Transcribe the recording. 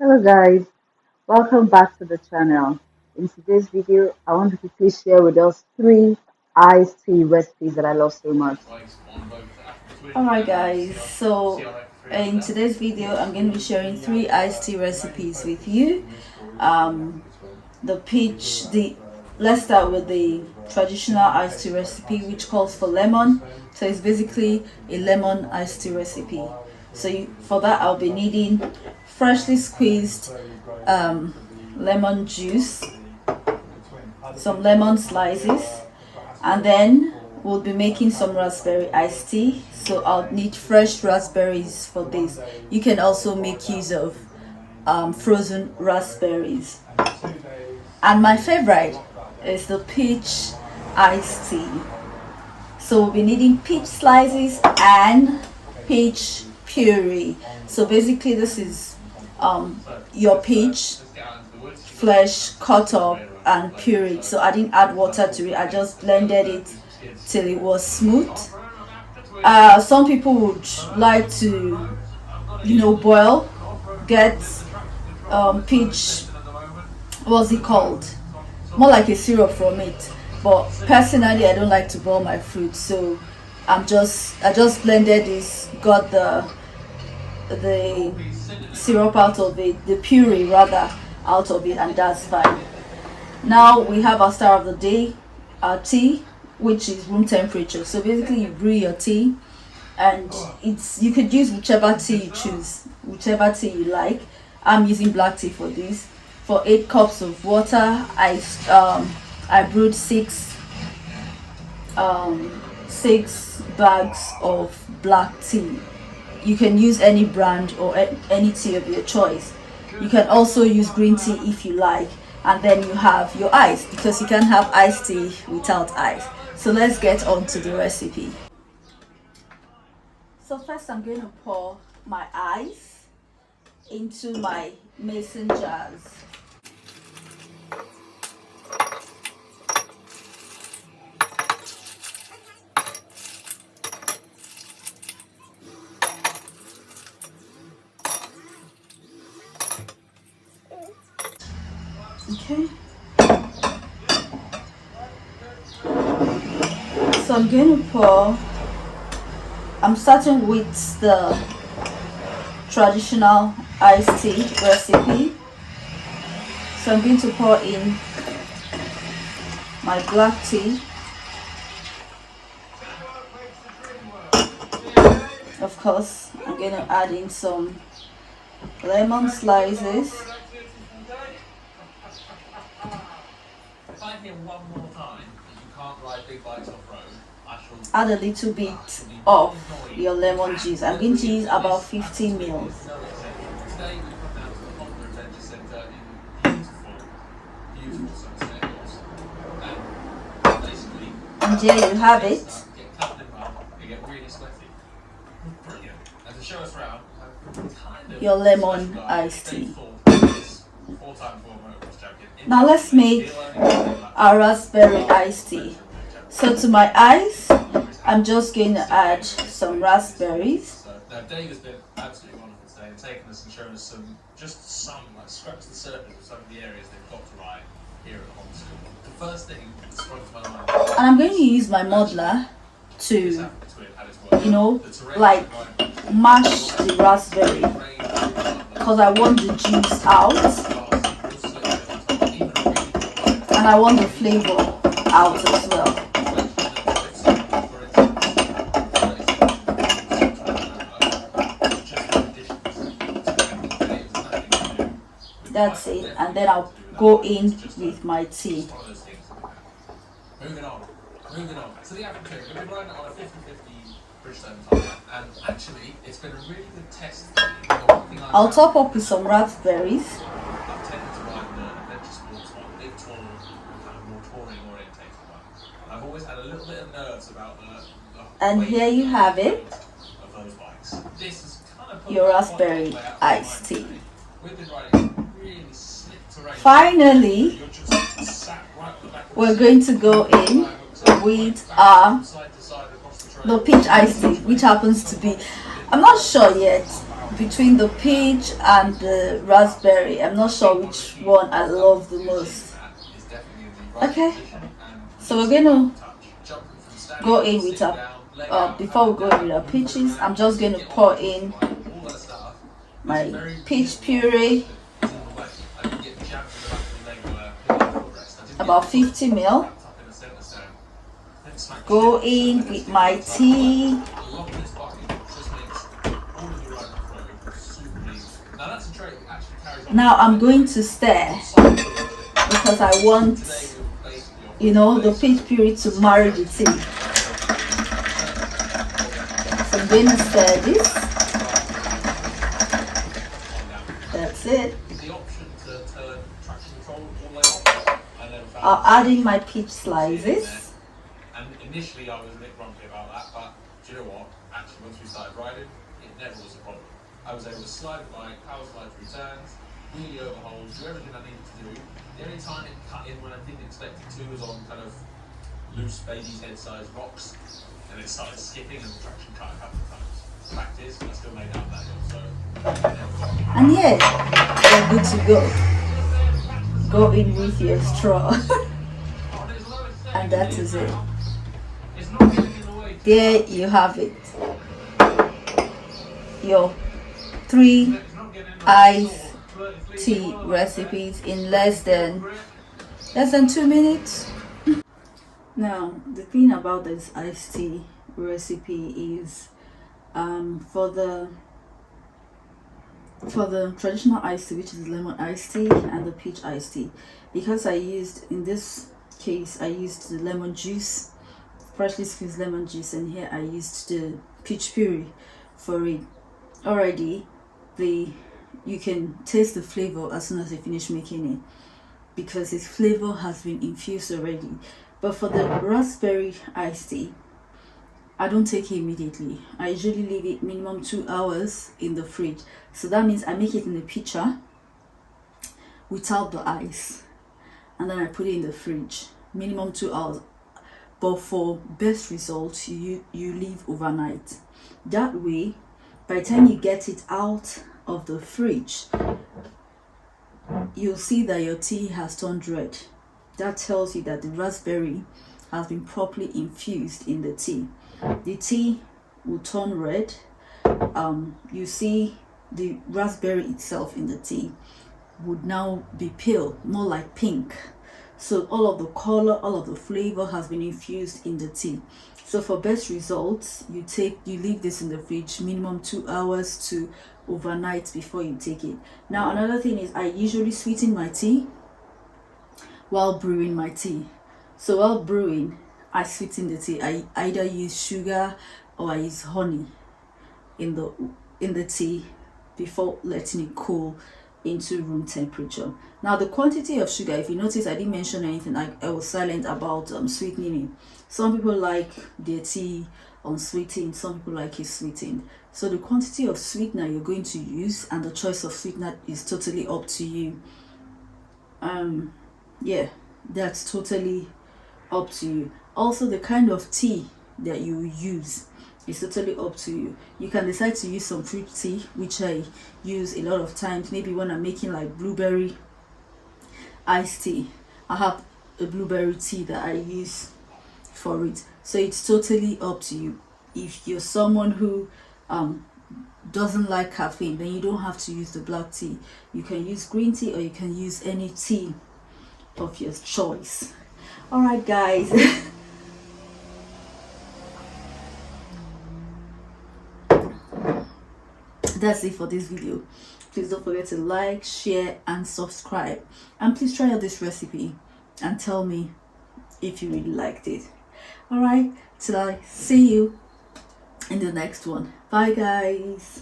Hello guys, welcome back to the channel. In today's video, I want to quickly share with us three iced tea recipes that I love so much. Alright guys, so in today's video I'm going to be sharing three iced tea recipes with you. Um, the peach, the let's start with the traditional iced tea recipe which calls for lemon. So it's basically a lemon iced tea recipe. So for that I'll be needing freshly squeezed lemon juice, some lemon slices, and then we'll be making some raspberry iced tea. So I'll need fresh raspberries for this. You can also make use of frozen raspberries, and my favorite is the peach iced tea. So we'll be needing peach slices and peach puree. So basically this is your peach flesh cut up and pureed. So I didn't add water to it, I just blended it till it was smooth. Some people would like to boil, get peach, what's it called, more like a syrup from it, but personally I don't like to boil my fruit. So I just blended this, got the syrup out of it, the puree rather out of it, and that's fine. Now we have our star of the day, our tea, which is room temperature. So basically you brew your tea, and you could use whichever tea you choose, whichever tea you like. I'm using black tea for this. For 8 cups of water, I brewed six bags of black tea. You can use any brand or any tea of your choice. You can also use green tea if you like, and then you have your ice, because you can't have iced tea without ice. So let's get on to the recipe. So first I'm going to pour my ice into my mason jars. Okay, so I'm starting with the traditional iced tea recipe. So I'm going to pour in my black tea. Of course, I'm going to add in some lemon slices. Add a little bit of your lemon juice. I'm going to use about 15 mils. And there you have it. Your lemon iced tea. Now let's make our raspberry iced tea. So to my ice, I'm just going to add some raspberries. Now Dave has been absolutely wonderful today and taken us and shown us scratched the surface of some of the areas they've got right here at the homeschool. The first thing that sprung to my mind, and I'm going to use my muddler to, like mash the raspberry, because I want the juice out and I want the flavor out as well. That's it, and then I'll go in with my tea. Moving on. So the African we've been running it on a 50-50 Bridgestone tyre, and actually it's been a really good test. I'll top up with some raspberries. I've tended to ride the adventure sports one, big tall, kind of more touring orientated one. I've always had a little bit of nerves about the and here you have it, of those bikes. This is kind of your raspberry iced tea. We've been riding really slick terrain. Finally, we're going to go in with the peach iced tea, which happens to be, I'm not sure yet, between the peach and the raspberry. I'm not sure which one I love the most. Okay, so we're gonna go in with our before we go in with our peaches. I'm just going to pour in my peach puree, about 50 ml. Go in with my tea. Now I'm going to stir because I want, the peach puree to marry the tea. So I'm going to stir this. That's it. I'll add in my peach slices. And initially I was a bit grumpy about that, but do you know what? Actually, once we started riding, it never was a problem. I was able to slide the bike, power slide through turns, wheelie over holes, do everything I needed to do. The only time it cut in when I didn't expect it to was on kind of loose baby's head sized rocks, and it started skipping and the traction cut a couple of times. The fact is, I still made out that hill, so and yeah, we're good to go. Go in with your straw. And that is it. There you have it. Your 3 iced tea recipes in less than 2 minutes. Now the thing about this iced tea recipe is for the traditional iced tea, which is lemon iced tea, and the peach iced tea, because in this case I used the lemon juice, freshly squeezed lemon juice, and here I used the peach puree for it. Already you can taste the flavor as soon as you finish making it, because its flavor has been infused already. But for the raspberry iced tea, I don't take it immediately. I usually leave it minimum 2 hours in the fridge. So that means I make it in a pitcher without the ice, and then I put it in the fridge minimum 2 hours. But for best results, you leave overnight. That way, by the time you get it out of the fridge, you'll see that your tea has turned red. That tells you that the raspberry has been properly infused in the tea. The tea will turn red. You see the raspberry itself in the tea would now be pale, more like pink. So all of the color, all of the flavor has been infused in the tea. So for best results, you leave this in the fridge minimum 2 hours to overnight before you take it. Now another thing is, I usually sweeten my tea while brewing my tea. So while brewing, I sweeten the tea. I either use sugar or I use honey in the tea before letting it cool into room temperature. Now the quantity of sugar, if you notice, I didn't mention anything. I was silent about sweetening it. Some people like their tea unsweetened, some people like it sweetened. So the quantity of sweetener you're going to use and the choice of sweetener is totally up to you. Yeah, that's totally up to you. Also, the kind of tea that you use is totally up to you. You can decide to use some fruit tea, which I use a lot of times. Maybe when I'm making like blueberry iced tea, I have a blueberry tea that I use for it. So it's totally up to you. If you're someone who doesn't like caffeine, then you don't have to use the black tea. You can use green tea, or you can use any tea of your choice. All right, guys. That's it for this video. Please don't forget to like, share, and subscribe. And please try out this recipe and tell me if you really liked it. All right, till I see you in the next one. Bye, guys.